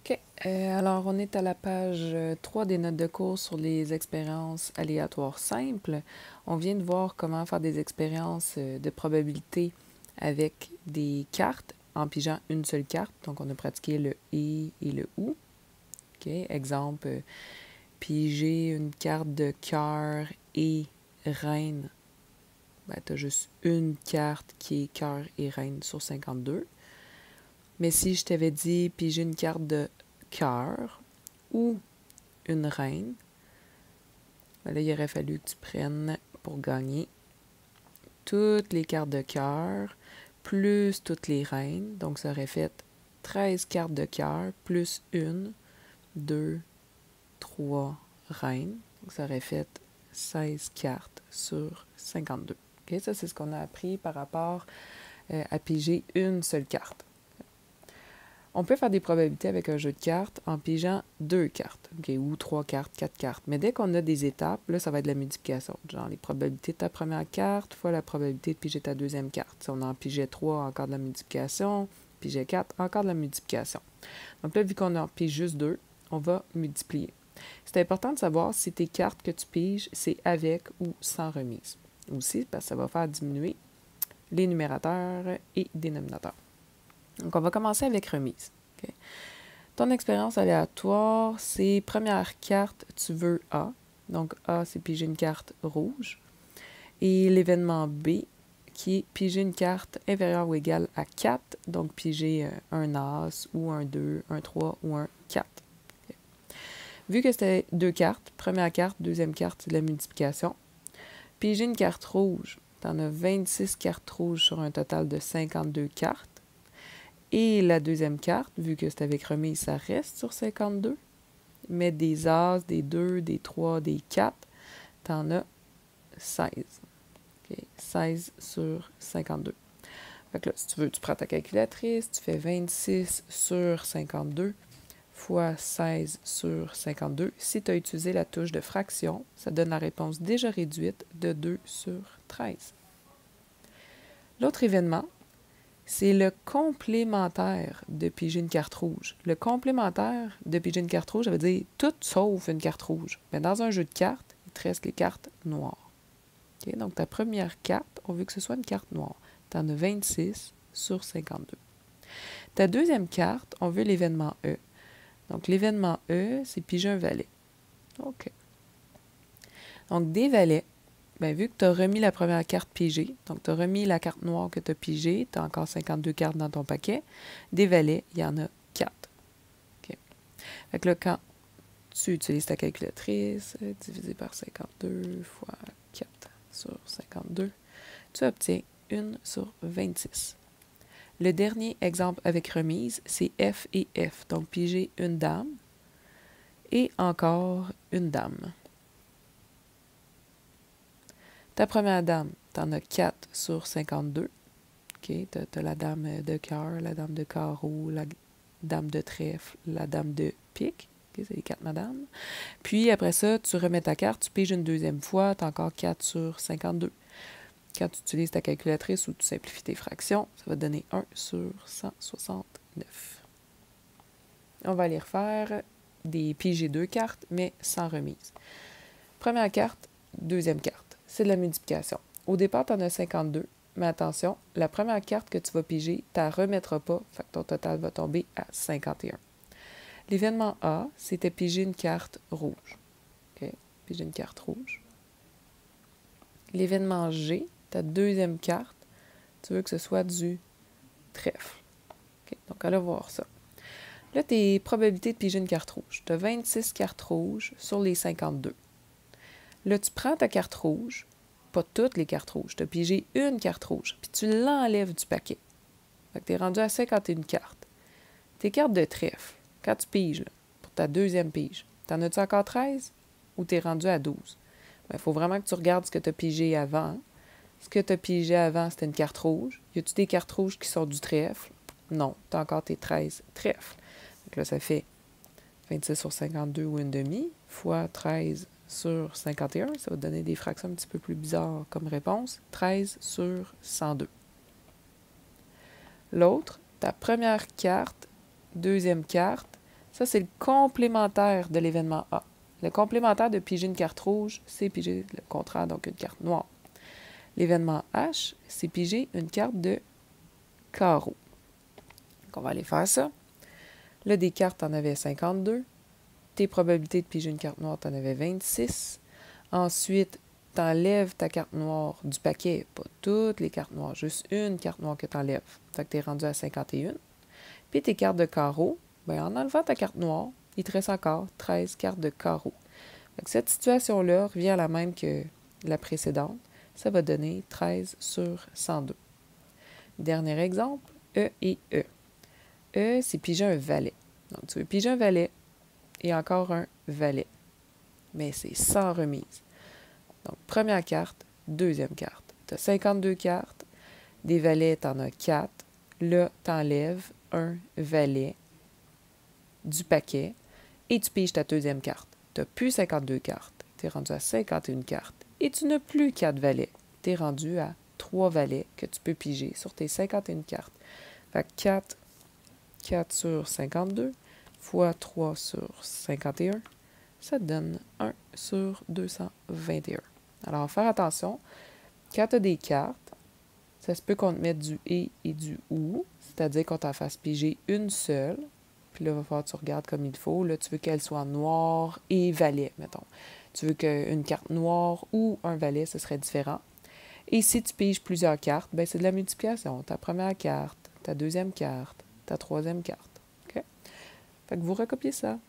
OK. Alors, on est à la page 3 des notes de cours sur les expériences aléatoires simples. On vient de voir comment faire des expériences de probabilité avec des cartes en pigeant une seule carte. Donc, on a pratiqué le et le ou. OK. Exemple, piger une carte de cœur et reine. Ben, tu as juste une carte qui est cœur et reine sur 52. Mais si je t'avais dit piger une carte de cœur ou une reine, ben là, il aurait fallu que tu prennes pour gagner toutes les cartes de cœur plus toutes les reines. Donc, ça aurait fait 13 cartes de cœur plus une, 2, 3 reines. Donc, ça aurait fait 16 cartes sur 52. Okay? Ça, c'est ce qu'on a appris par rapport à piger une seule carte. On peut faire des probabilités avec un jeu de cartes en pigeant 2 cartes, okay, ou 3 cartes, 4 cartes. Mais dès qu'on a des étapes, là, ça va être la multiplication. Genre les probabilités de ta première carte fois la probabilité de piger ta deuxième carte. Si on en pigeait 3, encore de la multiplication. Pigeait 4, encore de la multiplication. Donc là, vu qu'on en pige juste 2, on va multiplier. C'est important de savoir si tes cartes que tu piges, c'est avec ou sans remise. Aussi, parce que ça va faire diminuer les numérateurs et dénominateurs. Donc, on va commencer avec remise. Okay. Ton expérience aléatoire, c'est première carte, tu veux A. Donc, A, c'est piger une carte rouge. Et l'événement B, qui est piger une carte inférieure ou égale à 4. Donc, piger un As ou un 2, un 3 ou un 4. Okay. Vu que c'était 2 cartes, première carte, deuxième carte, c'est de la multiplication. Piger une carte rouge, tu en as 26 cartes rouges sur un total de 52 cartes. Et la deuxième carte, vu que c'est avec remise, ça reste sur 52. Mais des As, des 2, des 3, des 4, tu en as 16. Okay. 16 sur 52. Fait que là, si tu veux, tu prends ta calculatrice, tu fais 26 sur 52 fois 16 sur 52. Si tu as utilisé la touche de fraction, ça donne la réponse déjà réduite de 2 sur 13. L'autre événement, c'est le complémentaire de piger une carte rouge. Le complémentaire de piger une carte rouge, ça veut dire tout sauf une carte rouge. Mais dans un jeu de cartes, il te reste les cartes noires. Okay? Donc, ta première carte, on veut que ce soit une carte noire. Tu en as 26 sur 52. Ta deuxième carte, on veut l'événement E. Donc, l'événement E, c'est piger un valet. OK. Donc, des valets, bien, vu que tu as remis la première carte pigée, donc tu as remis la carte noire que tu as pigée, tu as encore 52 cartes dans ton paquet, des valets, il y en a 4. Okay. Fait que là, quand tu utilises ta calculatrice, divisé par 52 fois 4 sur 52, tu obtiens 1 sur 26. Le dernier exemple avec remise, c'est F et F. Donc, piger une dame et encore une dame. Ta première dame, tu en as 4 sur 52. Okay, tu as la dame de cœur, la dame de carreau, la dame de trèfle, la dame de pique. Okay, c'est les 4 madames. Puis après ça, tu remets ta carte, tu piges une deuxième fois, tu as encore 4 sur 52. Quand tu utilises ta calculatrice ou tu simplifies tes fractions, ça va te donner 1 sur 169. On va aller refaire des piger 2 cartes, mais sans remise. Première carte, deuxième carte. C'est de la multiplication. Au départ, tu en as 52, mais attention, la première carte que tu vas piger, tu ne la remettras pas, fait que ton total va tomber à 51. L'événement A, c'était piger une carte rouge. Okay? Piger une carte rouge. L'événement G, ta deuxième carte, tu veux que ce soit du trèfle. Okay? Donc, allons voir ça. Là, tes probabilités de piger une carte rouge. Tu as 26 cartes rouges sur les 52. Là, tu prends ta carte rouge, pas toutes les cartes rouges, tu as pigé une carte rouge, puis tu l'enlèves du paquet. Fait que tu es rendu à 51 cartes. Tes cartes de trèfle, quand tu piges, là, pour ta deuxième pige, t'en as-tu encore 13 ou tu es rendu à 12? Il faut vraiment que tu regardes ce que tu as pigé avant. Hein? Ce que tu as pigé avant, c'était une carte rouge. Y a-tu des cartes rouges qui sont du trèfle? Non, tu as encore tes 13 trèfles. Donc là, ça fait 26 sur 52 ou une demi, fois 13 sur 51. Ça va te donner des fractions un petit peu plus bizarres comme réponse. 13 sur 102. L'autre, ta première carte, deuxième carte, Ça, c'est le complémentaire de l'événement A. Le complémentaire de piger une carte rouge, c'est piger le contraire, donc une carte noire. L'événement H, c'est piger une carte de carreau. Donc, on va aller faire ça. Là, des cartes, tu en avais 52. Tes probabilités de piger une carte noire, tu en avais 26. Ensuite, tu enlèves ta carte noire du paquet. Pas toutes les cartes noires, juste une carte noire que tu enlèves. Fait que tu es rendu à 51. Puis tes cartes de carreau, bien, en enlevant ta carte noire, il te reste encore 13 cartes de carreau. Fait que cette situation-là revient à la même que la précédente. Ça va donner 13 sur 102. Dernier exemple, E et E. E, c'est piger un valet. Donc, tu veux piger un valet et encore un valet. Mais c'est sans remise. Donc, première carte, deuxième carte. Tu as 52 cartes. Des valets, tu en as 4. Là, tu enlèves un valet du paquet et tu piges ta deuxième carte. Tu n'as plus 52 cartes. Tu es rendu à 51 cartes. Et tu n'as plus 4 valets. Tu es rendu à 3 valets que tu peux piger sur tes 51 cartes. Fait que 4 sur 52 fois 3 sur 51, ça te donne 1 sur 221. Alors, faire attention, quand tu as des cartes, ça se peut qu'on te mette du et du ou, c'est-à-dire qu'on t'en fasse piger une seule. Puis là, il va falloir que tu regardes comme il faut. Là, tu veux qu'elle soit noire et valet, mettons. Tu veux qu'une carte noire ou un valet, ce serait différent. Et si tu piges plusieurs cartes, ben c'est de la multiplication. Ta première carte, ta deuxième carte, ta troisième carte. OK? Fait que vous recopiez ça.